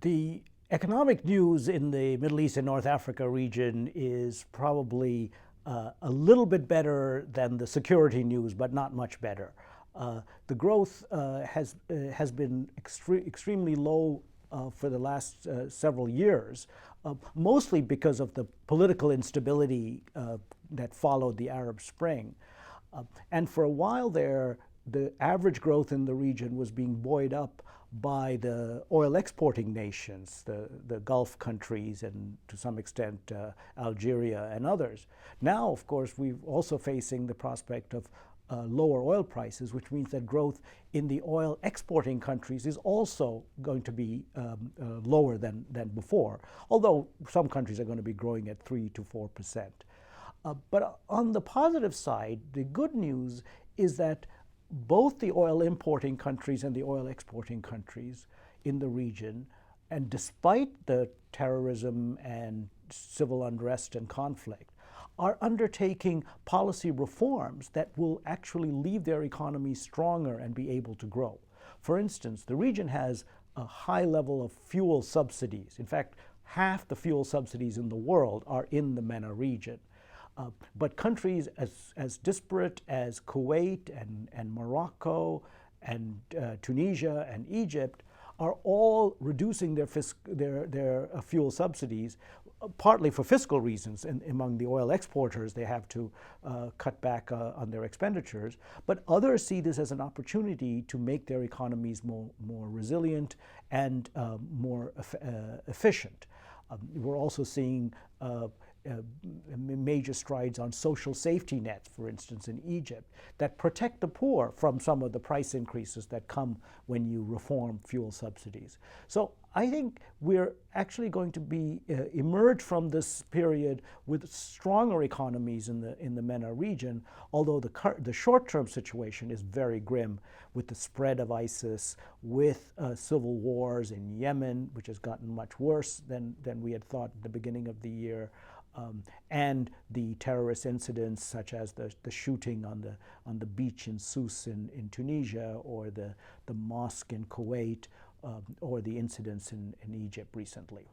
The economic news in the Middle East and North Africa region is probably a little bit better than the security news, but not much better. The growth has been extremely low for the last several years, mostly because of the political instability that followed the Arab Spring. And for a while there, the average growth in the region was being buoyed up by the oil exporting nations, the Gulf countries, and to some extent Algeria and others. Now, of course, we're also facing the prospect of lower oil prices, which means that growth in the oil exporting countries is also going to be lower than before, although some countries are going to be growing at 3 to 4%. But on the positive side, the good news is that both the oil importing countries and the oil exporting countries in the region, and despite the terrorism and civil unrest and conflict, are undertaking policy reforms that will actually leave their economies stronger and be able to grow. For instance, the region has a high level of fuel subsidies. In fact, half the fuel subsidies in the world are in the MENA region. But countries as disparate as Kuwait and Morocco and Tunisia and Egypt are all reducing their fuel subsidies, partly for fiscal reasons. And among the oil exporters, they have to cut back on their expenditures. But others see this as an opportunity to make their economies more resilient and more efficient. We're also seeing major strides on social safety nets, for instance, in Egypt, that protect the poor from some of the price increases that come when you reform fuel subsidies. So I think we're actually going to be emerge from this period with stronger economies in the MENA region, although the short-term situation is very grim with the spread of ISIS, with civil wars in Yemen, which has gotten much worse than we had thought at the beginning of the year. And the terrorist incidents such as the shooting on the beach in Sousse in Tunisia, or the mosque in Kuwait, or the incidents in Egypt recently.